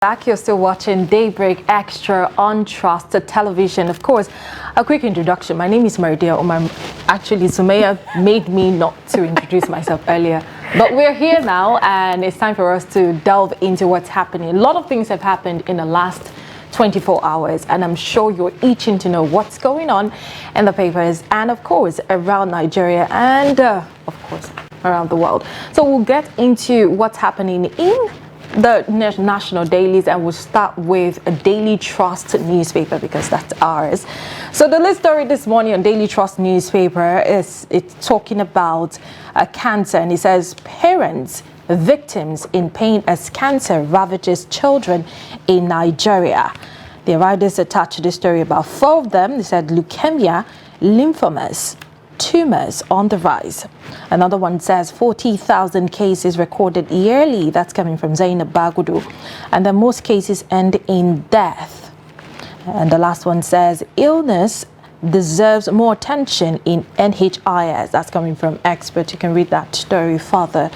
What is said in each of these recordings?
Back, you're still watching Daybreak Extra on Trust Television. Of course, a quick introduction. My name is Maridia Omar. Actually, Sumaya made me not to introduce myself earlier. But we're here now, and it's time for us to delve into what's happening. A lot of things have happened in the last 24 hours, and I'm sure you're itching to know what's going on in the papers and, of course, around Nigeria and, of course, around the world. So we'll get into what's happening in the national dailies, and we'll start with a Daily Trust newspaper because that's ours. So the lead story this morning on Daily Trust newspaper it's talking about cancer, and it says parents victims in pain as cancer ravages children in Nigeria. The writers attached this story about 4 of them. They said leukemia, lymphomas, tumors on the rise. Another one says 40,000 cases recorded yearly. That's coming from Zainab Bagudu. And then most cases end in death. And the last one says illness deserves more attention in NHIS. That's coming from Expert. You can read that story further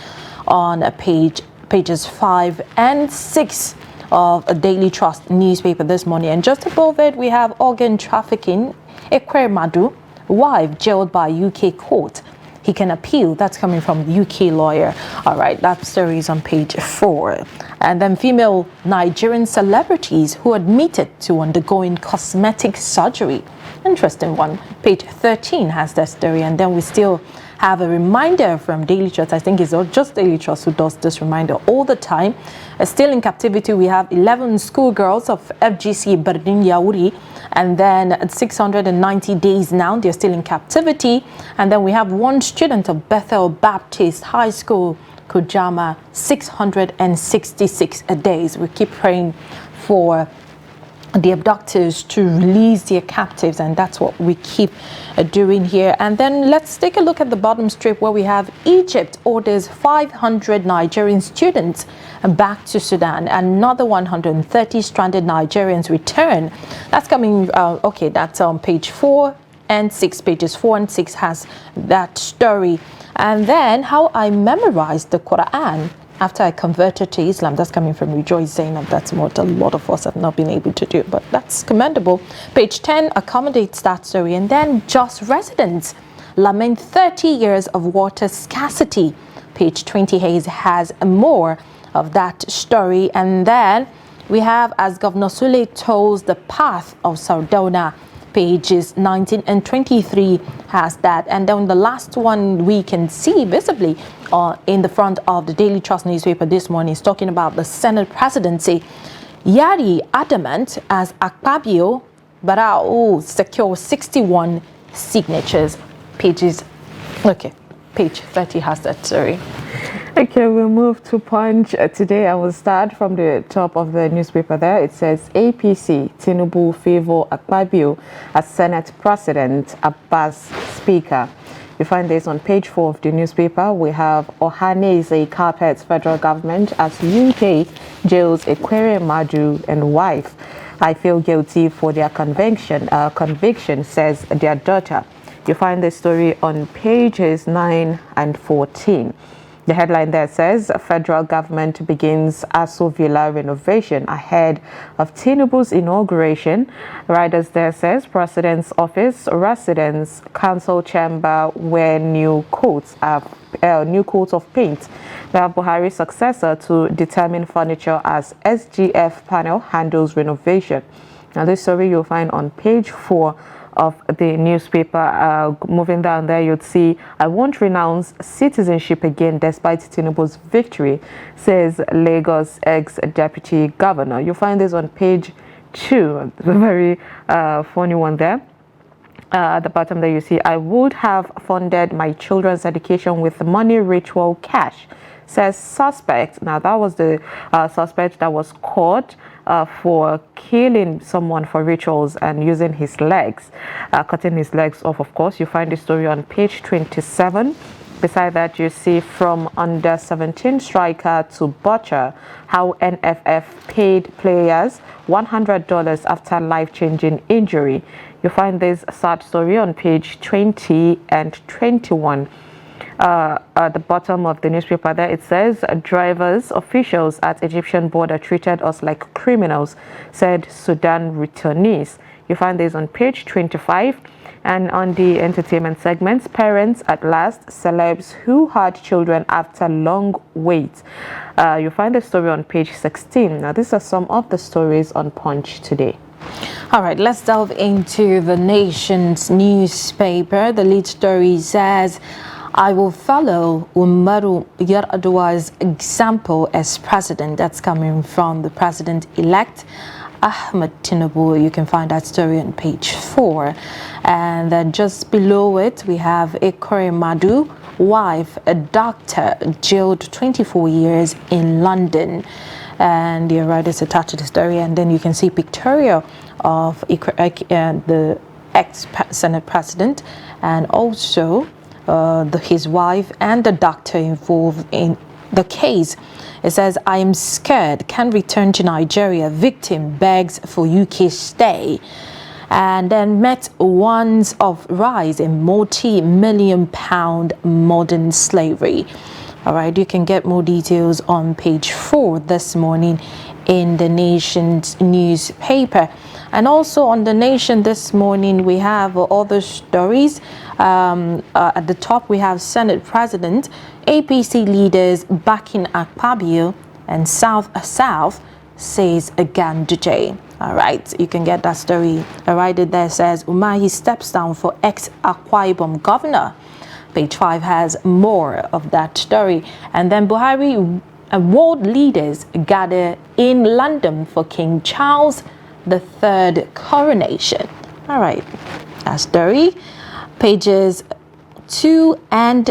on pages 5 and 6 of a Daily Trust newspaper this morning. And just above it, we have organ trafficking. Ekwe Madu, wife jailed by UK court. He can appeal. That's coming from UK lawyer. All right, that story is on page 4. And then female Nigerian celebrities who admitted to undergoing cosmetic surgery. Interesting one. Page 13 has that story. And then we still have a reminder from Daily Trust. I think it's just Daily Trust who does this reminder all the time. Still in captivity, we have 11 schoolgirls of FGC Berdin Yauri. And then at 690 days now, they're still in captivity. And then we have 1 student of Bethel Baptist High School, Kujama, 666 days. We keep praying for the abductors to release their captives, and that's what we keep doing here. And then let's take a look at the bottom strip where we have Egypt orders 500 Nigerian students back to Sudan. Another 130 stranded Nigerians return. That's coming, okay, that's on page 4 and 6. Pages 4 and 6 has that story. And then how I memorized the Quran after I converted to Islam. That's coming from Rejoice Zainab. That's what a lot of us have not been able to do, but that's commendable. Page 10 accommodates that story. And then just residents lament 30 years of water scarcity. Page 20 has more of that story. And then we have as Governor Sule tolls the path of Sardauna. Pages 19 and 23 has that. And then the last one we can see visibly in the front of the Daily Trust newspaper this morning is talking about the Senate presidency. Yari adamant as Akpabio Barao secure 61 signatures. Page 30 has that, sorry. Okay, we'll move to Punch today. I will start from the top of the newspaper there. It says APC, Tinubu favor Akpabio as Senate President, Abbas Speaker. You find this on page 4 of the newspaper. We have Ohaneze carpets federal government as UK jails Ekwe Madu and wife. I feel guilty for their conviction, says their daughter. You find this story on pages 9 and 14. The headline there says, federal government begins Aso Villa renovation ahead of Tinubu's inauguration. Riders there says, President's office, residence, council chamber wear new coats of paint. We have Buhari's successor to determine furniture as SGF panel handles renovation. Now this story you'll find on page 4 of the newspaper. Moving down there, you'd see, I won't renounce citizenship again despite Tinubu's victory, says Lagos ex-deputy governor. You'll find this on page 2, a very funny one there. At the bottom there you see, I would have funded my children's education with money ritual cash, says suspect. Now that was the suspect that was caught for killing someone for rituals and using his legs, cutting his legs off. Of course, you find the story on page 27. Beside that, you see from under 17 striker to butcher, how NFF paid players $100 after life-changing injury. You find this sad story on page 20 and 21. At the bottom of the newspaper there, it says, drivers, officials at Egyptian border treated us like criminals, said Sudan returnees. You find this on page 25. And on the entertainment segments, parents at last, celebs who had children after long wait. You find the story on page 16. Now, these are some of the stories on Punch today. All right, let's delve into the Nation's newspaper. The lead story says, I will follow Umaru Yar'Adua's example as president. That's coming from the president-elect, Ahmed Tinubu. You can find that story on page 4. And then just below it, we have Ikore Madu, wife, a doctor, jailed 24 years in London. And the writers attached to the story. And then you can see pictorial of the ex-Senate president and also his wife and the doctor involved in the case. It says, I am scared, can't return to Nigeria. Victim begs for UK stay. And then met warns of rise in multi-million pound modern slavery. All right, you can get more details on page 4 this morning in the Nation's newspaper. And also on the Nation this morning, we have other stories. At the top, we have Senate President, APC leaders backing Akpabio, and South says Ganduje. All right, you can get that story. Right there says Umahi steps down for ex-Akwa Ibom governor. Page 5 has more of that story. And then Buhari world leaders gather in London for King Charles III coronation. All right, that story. Pages 2 and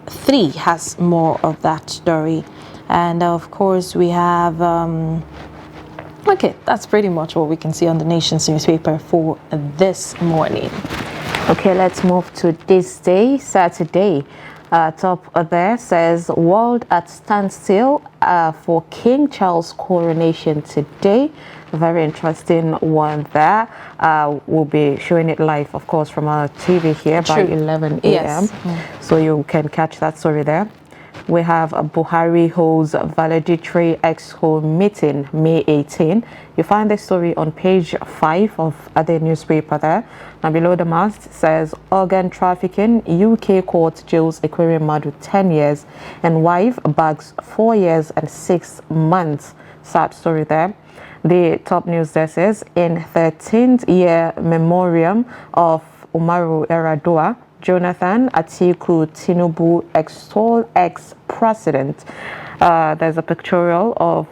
3 has more of that story. And of course, we have okay, that's pretty much what we can see on the Nation's newspaper for this morning. Okay, let's move to this day, Saturday. Top there says, world at standstill for King Charles coronation today. A very interesting one there. We'll be showing it live, of course, from our TV here by 11 a.m. Yes. So you can catch that story there. We have Buhari holds valedictory exco meeting May 18. You find the story on page 5 of the newspaper there. Now below the mast says organ trafficking, UK court jails Ikore Madu 10 years and wife bags 4 years and 6 months. Sad story there. The top news there says in 13th year memoriam of Umaru Yar'Adua, Jonathan Atiku Tinubu extol ex-president. There's a pictorial of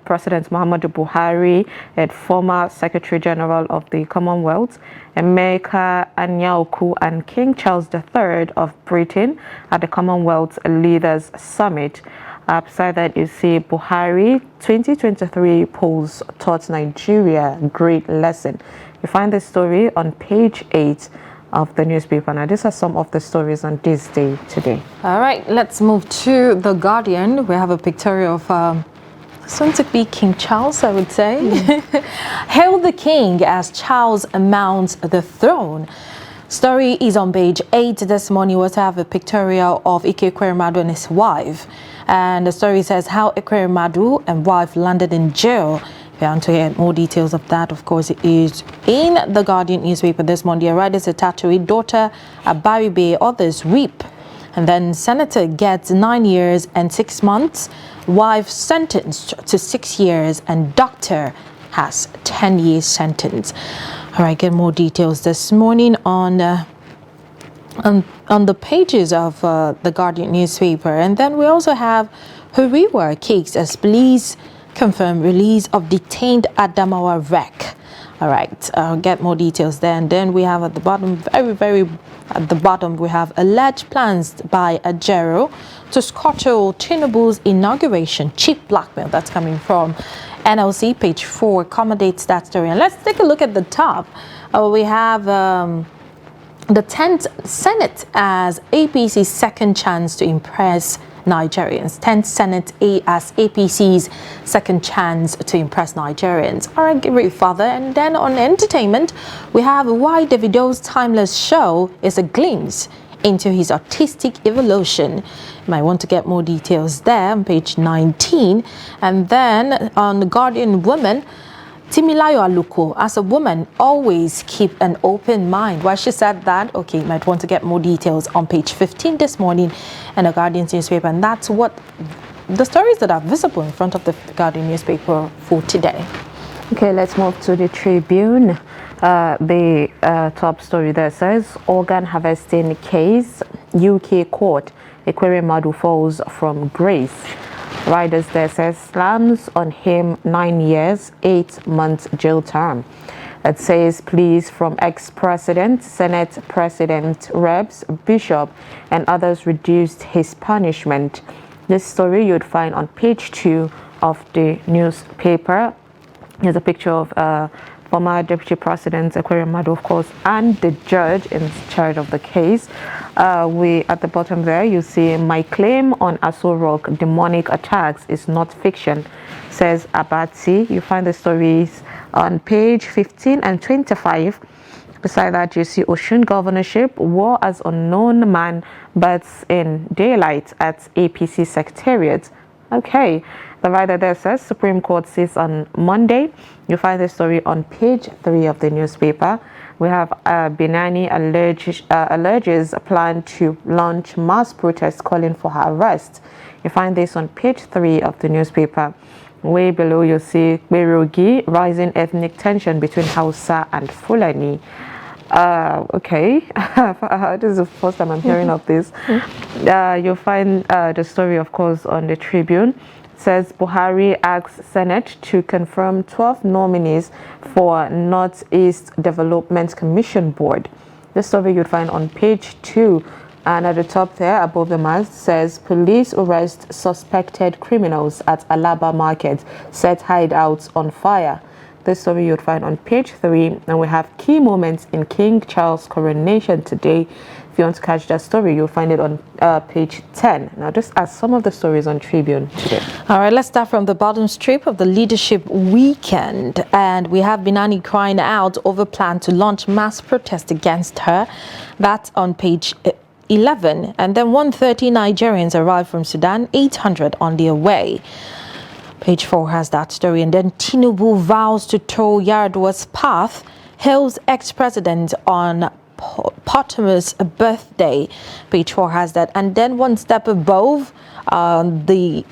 President Muhammadu Buhari and former Secretary General of the Commonwealth, Emeka Anyauku, and King Charles III of Britain at the Commonwealth Leaders Summit. Beside that, you see Buhari 2023 polls taught Nigeria great lesson. You find this story on page 8 of the newspaper. Now, these are some of the stories on this day today. All right, let's move to The Guardian. We have a pictorial of soon to be King Charles, I would say. Hail the king as Charles mounts the throne. Story is on page 8 this morning. We also have a pictorial of Ikore Madu and his wife. And the story says how Ikore Madu and wife landed in jail. If you want to get more details of that, of course, it is in The Guardian newspaper this morning. The writers attached to it, daughter Abaribe, others weep. And then senator gets 9 years and 6 months. Wife sentenced to 6 years, and doctor has 10 years sentence. All right, get more details this morning on the pages of The Guardian newspaper. And then we also have Huriwa cakes as police confirm release of detained Adamawa wreck. All right, I'll get more details there. And then we have at the bottom, very at the bottom, we have alleged plans by Ajero to scuttle Tinubu's inauguration. Cheap blackmail. That's coming from NLC. Page 4 accommodates that story. And let's take a look at the top. We have the 10th Senate as APC's second chance to impress Nigerians. 10th Senate as APC's second chance to impress Nigerians. All right, get ready further. And then on entertainment, we have why Davido's timeless show is a glimpse into his artistic evolution. You might want to get more details there on page 19. And then on The Guardian Woman, Timilayo Aluko, as a woman, always keep an open mind. Why she said that? Okay, you might want to get more details on page 15 this morning in the Guardian's newspaper. And that's what the stories that are visible in front of the Guardian newspaper for today. Okay, let's move to the Tribune. The top story there says, organ harvesting case, UK court, Ekweremadu falls from grace. Riders there says, slams on him 9 years, 8 months jail term. It says, pleas from ex-president, Senate President, Reps, Bishop, and others reduced his punishment. This story you'd find on page 2 of the newspaper. Here's a picture of former Deputy President Ekweremadu, of course, and the judge in charge of the case. We at the bottom there, you see, my claim on Aso Rock demonic attacks is not fiction, says Abati. You find the stories on page 15 and 25. Beside that, you see Oshun governorship, war as unknown man births in daylight at APC secretariat. Okay, the writer there says Supreme Court sits on Monday. You find the story on page 3 of the newspaper. We have Binani alleges a plan to launch mass protest calling for her arrest. You find this on page 3 of the newspaper. Way below you see Berogi, rising ethnic tension between Hausa and Fulani. Okay, this is the first time I'm hearing of this. You'll find the story, of course, on the Tribune. It says Buhari asks Senate to confirm 12 nominees for Northeast Development Commission Board. This story you'd find on page 2. And at the top there, above the mast, says police arrest suspected criminals at Alaba Market, set hideouts on fire. This story you'd find on page 3, and we have key moments in King Charles' coronation today. If you want to catch that story, you'll find it on page 10. Now, just as some of the stories on Tribune today. All right, let's start from the bottom strip of the leadership weekend. And we have Binani crying out over plan to launch mass protest against her. That's on page 11. And then 130 Nigerians arrived from Sudan, 800 on their way. Page 4 has that story. And then Tinubu vows to tow Yar'Adua's path, hails ex-president on Potter's birthday. Page 4 has that. And then one step above the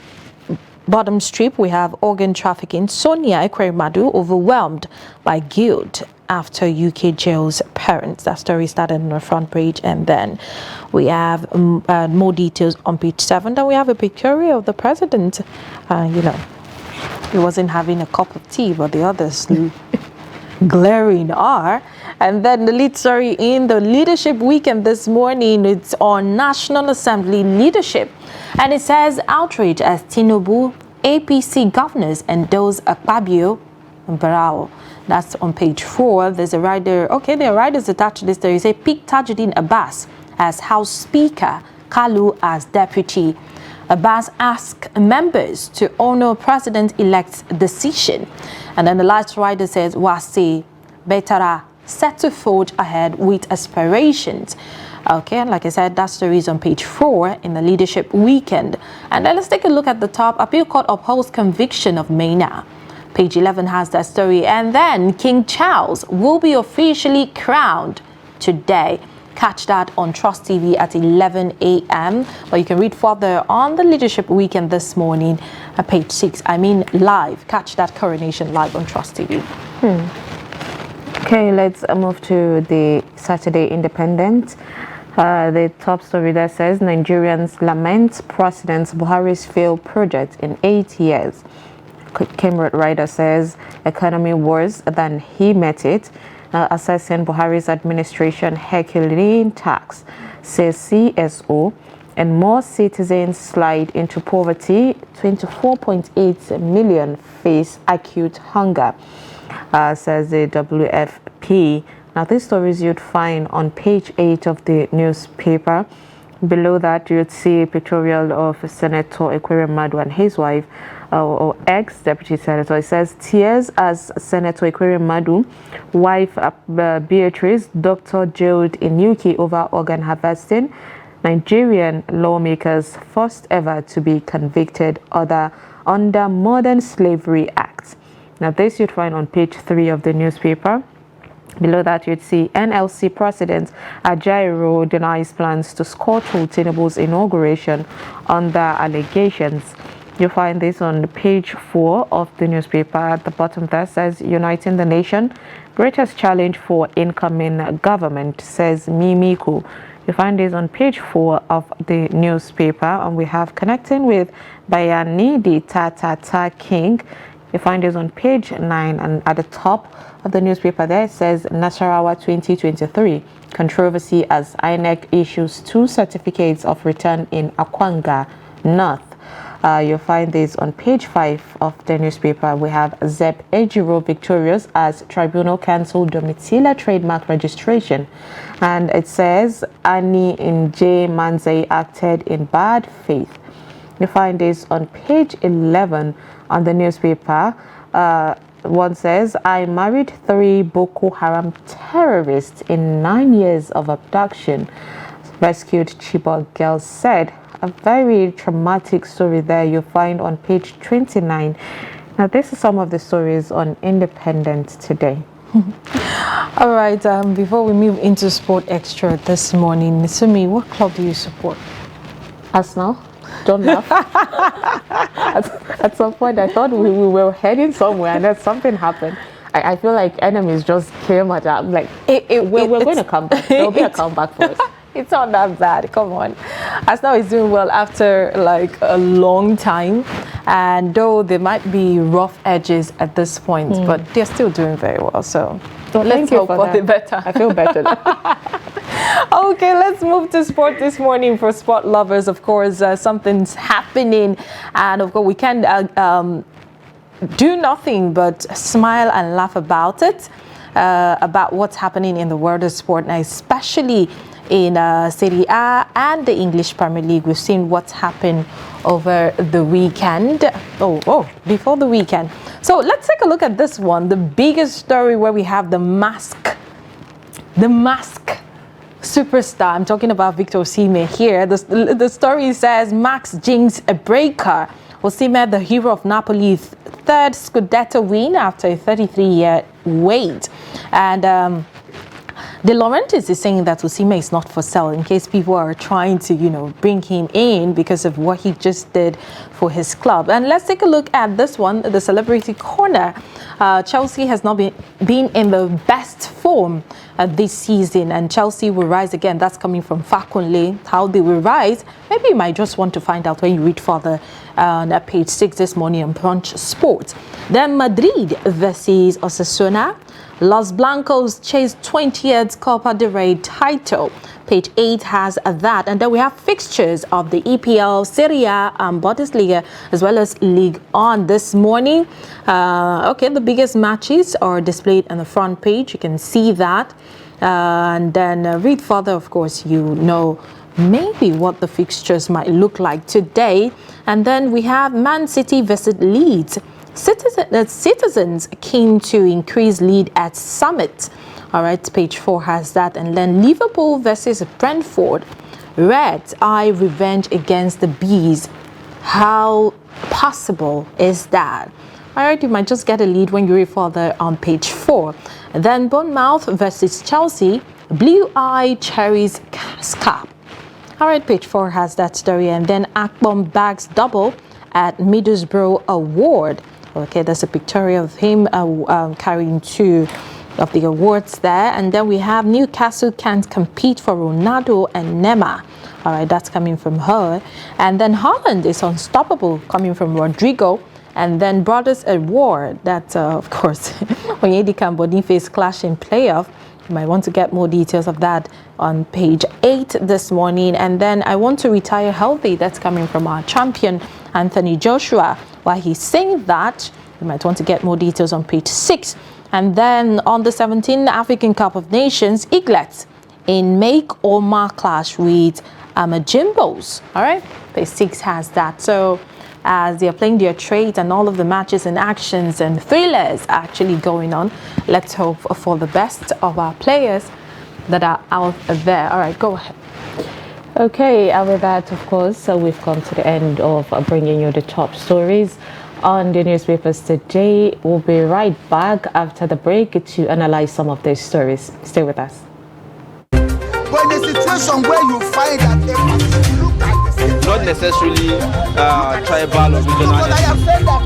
bottom strip, we have organ trafficking. Sonia Ekweremadu overwhelmed by guilt after UK jails parents. That story started on the front page. And then we have more details on page 7. Then we have a picture of the president. He wasn't having a cup of tea, but the others glaring are. And then the lead story in the leadership weekend this morning, it's on National Assembly leadership. And it says outrage as Tinubu APC governors endorse Akpabio and Barao. That's on page 4. There's a rider. Okay, there are riders attached to this story. You say pick Tajuddin Abbas as House Speaker, Kalu as Deputy. Abbas asked members to honor President-elect's decision. And then the last rider says, Wasi Betara set to forge ahead with aspirations. Okay, and like I said, that story is on page 4 in the leadership weekend. And then let's take a look at the top. Appeal Court upholds conviction of Maina. Page 11 has that story. And then King Charles will be officially crowned today. Catch that on Trust TV at 11 a.m. Or you can read further on the leadership weekend this morning at page 6. Live. Catch that coronation live on Trust TV. Okay, let's move to the Saturday Independent. The top story there says Nigerians lament President Buhari's failed project in 8 years. Cameron Rider says economy worse than he met it. Assessing Buhari's administration Herculean tax, says CSO, and more citizens slide into poverty. 24.8 million face acute hunger, says the WFP. Now, these stories you'd find on page 8 of the newspaper. Below that, you'd see a pictorial of Senator Ekweremadu and his wife or ex-deputy senator. It says, tears as Senator Ikwere Madu, wife Beatrice, doctor jailed in UK over organ harvesting. Nigerian lawmakers first ever to be convicted under Modern Slavery Act. Now this you'd find on page 3 of the newspaper. Below that, you'd see NLC President Ajaero denies plans to scuttle Tinubu's inauguration under allegations. You'll find this on page 4 of the newspaper. At the bottom there says, uniting the nation, greatest challenge for incoming government, says Mimiku. You find this on page 4 of the newspaper. And we have connecting with Bayani, the Tata King. You find this on page 9, and at the top of the newspaper there it says Nasarawa 2023 controversy as INEC issues 2 certificates of return in Akwanga North. You'll find this on page 5 of the newspaper. We have Zeb Ejiro victorious as tribunal cancelled domiciliary trademark registration, and it says Annie Nje Manze acted in bad faith. You find this on page 11 on the newspaper. One says, I married 3 Boko Haram terrorists in 9 years of abduction. Rescued Chibok girls said. A very traumatic story there you find on page 29. Now, this is some of the stories on Independent today. All right, before we move into Sport Extra this morning, Sumi, what club do you support? Arsenal. Don't laugh. At some point, I thought we were heading somewhere, and then something happened. I feel like enemies just came at us. Like, we're going to come back. There'll be a comeback for us. It's not that bad. Come on. Arsenal is doing well after like a long time, and though there might be rough edges at this point, but they're still doing very well. So let's hope for the better. I feel better. Okay, let's move to sport this morning. For sport lovers, of course, something's happening, and of course we can do nothing but smile and laugh about it, about what's happening in the world of sport, and especially in Serie A and the English Premier League. We've seen what's happened over the weekend. Before the weekend. So let's take a look at this one. The biggest story where we have the mask superstar. I'm talking about Victor Osimhen here. The story says Max jinx a breaker. Osimhen, the hero of Napoli's 3rd Scudetto win after a 33-year wait. And De Laurentiis is saying that Osimhen is not for sale, in case people are trying to, bring him in because of what he just did for his club. And let's take a look at this one, the Celebrity Corner. Chelsea has not been in the best form this season, and Chelsea will rise again. That's coming from Fakunle. How they will rise, maybe you might just want to find out when you read further on page 6 this morning on Punch Sports. Then Madrid versus Osasuna. Los Blancos chase 20th Copa del Rey title. Page 8 has that. And then we have fixtures of the EPL, Serie A, and Bundesliga, as well as League On this morning. The biggest matches are displayed on the front page. You can see that. And then read further, of course, maybe what the fixtures might look like today. And then we have Man City visit Leeds. Citizens keen to increase lead at Summit. All right, page 4 has that. And then Liverpool versus Brentford. Reds eye revenge against the Bees. How possible is that? All right, you might just get a lead when you read further on page 4. And then Bournemouth versus Chelsea. Blue Eye cherries scalp. All right, page 4 has that story. And then Akpom bags double at Middlesbrough Award. Okay, there's a picture of him carrying 2 of the awards there. And then we have Newcastle can't compete for Ronaldo and Neymar. All right, that's coming from her. And then Holland is unstoppable, coming from Rodrigo. And then Brothers at War, that, of course, Onyedika and Boniface clash in playoff. You might want to get more details of that on page 8 this morning. And then I want to retire healthy. That's coming from our champion, Anthony Joshua. While he's saying that, you might want to get more details on page 6. And then on the 17th African Cup of Nations, Eaglets in make or mark clash with Jimbos. All right, page 6 has that. So as they are playing their trades and all of the matches and actions and thrillers are actually going on. Let's hope for the best of our players that are out there. All right, go ahead. Okay, and with that, of course, so we've come to the end of bringing you the top stories on the newspapers today. We'll be right back after the break to analyze some of these stories. Stay with us. When a situation where you find that they look at the same, not necessarily tribal or regional. but I have said that.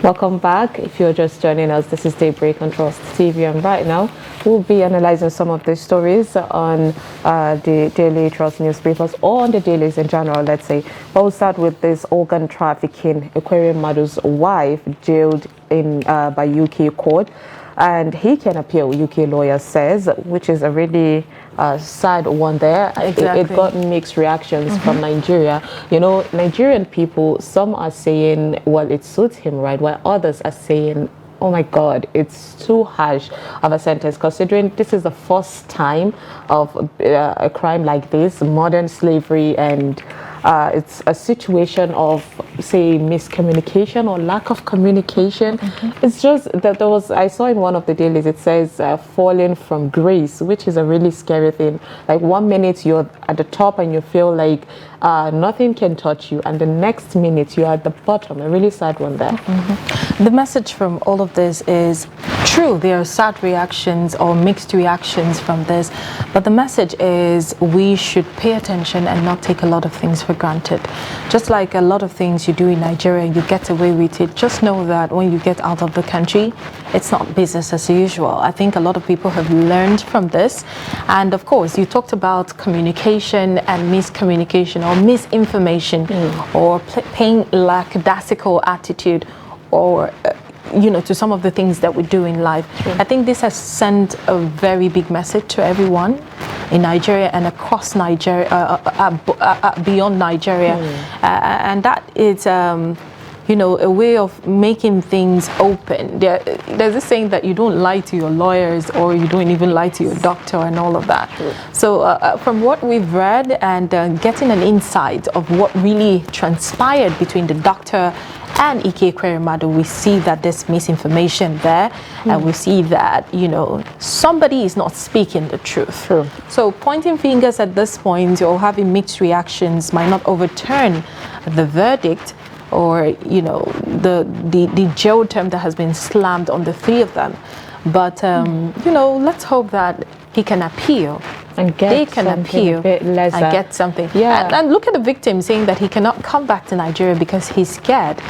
Welcome back. If you're just joining us, this is Daybreak on Trust TV, and right now we'll be analyzing some of the stories on the daily Trust newspapers, or on the dailies in general, let's say. But we'll start with this organ trafficking. Ekwerimadu's wife jailed in by UK court, and he can appeal, UK lawyer says, which is a really sad one there. Exactly. It got mixed reactions from Nigeria. You know, Nigerian people, some are saying, well, it suits him, right? While others are saying, oh my God, it's too harsh of a sentence, considering this is the first time of a crime like this, modern slavery, and it's a situation of, say, miscommunication or lack of communication. It's just that I saw in one of the dailies, it says falling from grace, which is a really scary thing. Like 1 minute you're at the top and you feel like nothing can touch you, and the next minute you're at the bottom. A really sad one there. The message from all of this is true. There are sad reactions or mixed reactions from this, but the message is we should pay attention and not take a lot of things for granted. Just like a lot of things you do in Nigeria, you get away with it. Just know that when you get out of the country, it's not business as usual. I think a lot of people have learned from this. And of course, you talked about communication and miscommunication or misinformation or paying lackadaisical attitude, or you know, to some of the things that we do in life. I think this has sent a very big message to everyone in Nigeria and across Nigeria, beyond Nigeria, and that is you know, a way of making things open. There's this saying that you don't lie to your lawyers, or you don't even lie to your doctor and all of that. So from what we've read and getting an insight of what really transpired between the doctor and Ike Ekweremadu, we see that there's misinformation there, and we see that, you know, somebody is not speaking the truth. So pointing fingers at this point or having mixed reactions might not overturn the verdict, or, you know, the jail term that has been slammed on the three of them. But, you know, let's hope that he can appeal. And they can appeal and get something. And look at the victim saying that he cannot come back to Nigeria because he's scared.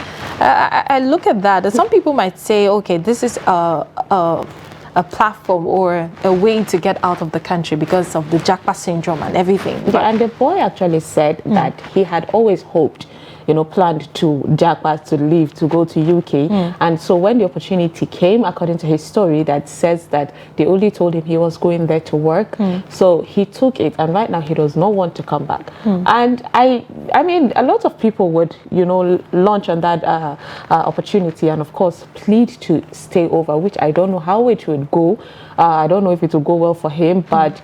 I look at that. Some people might say, okay, this is a platform or a way to get out of the country because of the Japa syndrome and everything. Yeah, and the boy actually said that he had always hoped, you know, planned to Japa, to leave, to go to UK. And so when the opportunity came, according to his story, that says that they only told him he was going there to work. So he took it, and right now he does not want to come back. And I mean, a lot of people would, you know, launch on that opportunity and of course plead to stay over, which I don't know how it would go. I don't know if it will go well for him, but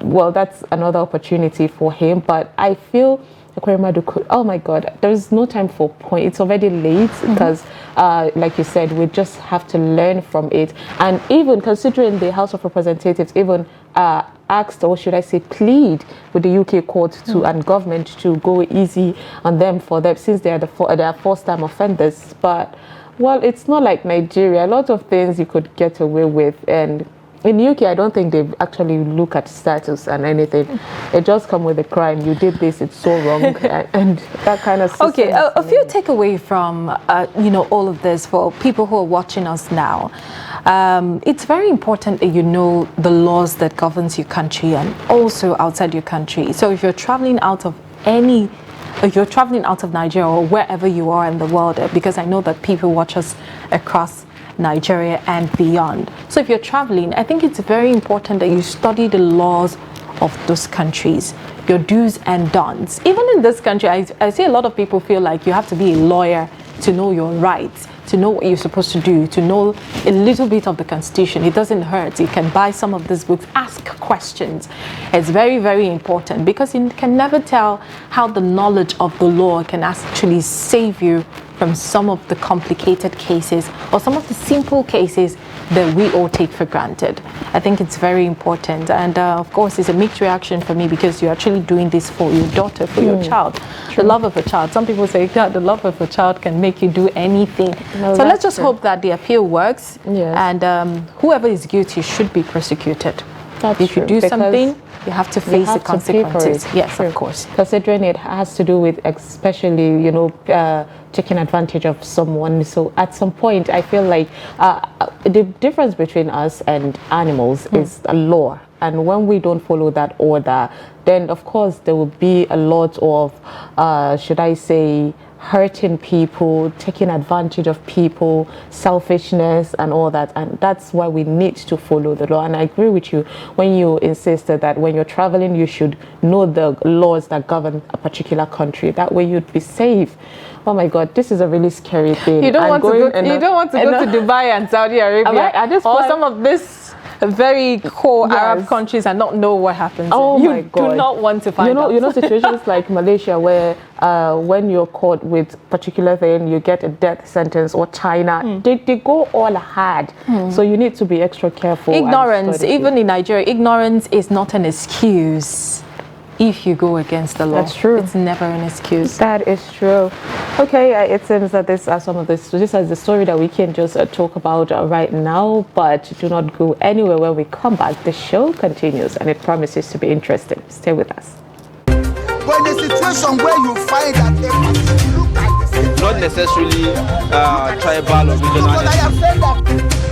well, that's another opportunity for him. But I feel Ekweremadu could, oh my God, there's no time for point. It's already late because, like you said, we just have to learn from it. And even considering the House of Representatives even asked, or should I say plead with the UK court to and government to go easy on them for them, since they are first-time offenders. But, well, it's not like Nigeria. A lot of things you could get away with, and in UK, I don't think they actually look at status and anything. It just come with a crime. You did this, it's so wrong, and that kind of system. Okay, a few takeaway from you know, all of this for people who are watching us now. It's very important that you know the laws that governs your country and also outside your country. So if you're traveling out of if you're traveling out of Nigeria or wherever you are in the world, because I know that people watch us across Nigeria and beyond. So if you're traveling, I think it's very important that you study the laws of those countries, your do's and don'ts. Even in this country, I see a lot of people feel like you have to be a lawyer to know your rights, to know what you're supposed to do, to know a little bit of the Constitution. It doesn't hurt. You can buy some of these books, ask questions. It's very, very important, because you can never tell how the knowledge of the law can actually save you from some of the complicated cases or some of the simple cases that we all take for granted. I think it's very important. And of course, it's a mixed reaction for me, because you're actually doing this for your daughter, for your child. The love of a child. Some people say, God, the love of a child can make you do anything. No, so let's just true. hope that the appeal works. Yes. And whoever is guilty should be prosecuted. That's if you true, do something, you have to face the have to pay for consequences. it. Yes, True. of course. Considering it has to do with, especially, you know, taking advantage of someone. So at some point, I feel like the difference between us and animals is a law. And when we don't follow that order, then of course there will be a lot of, should I say, hurting people, taking advantage of people, selfishness and all that. And that's why we need to follow the law. And I agree with you when you insisted that when you're traveling, you should know the laws that govern a particular country. That way you'd be safe. Oh my God, this is a really scary thing. You don't want to go. You don't want to go to Dubai and Saudi Arabia, at this or point, some of this very core Yes. Arab countries and not know what happens. Oh you my God. do not want to find out. You know situations like Malaysia where when you're caught with particular thing, you get a death sentence, or China, they go all hard. So you need to be extra careful. Ignorance, even in Nigeria, ignorance is not an excuse. If you go against the law, That's true. It's never an excuse. That is true. Okay, it seems that this is the story that we can just talk about right now, but do not go anywhere. When we come back, the show continues and it promises to be interesting. Stay with us. When a situation where you find that a person look at the same Not necessarily tribal or regional. because I have said that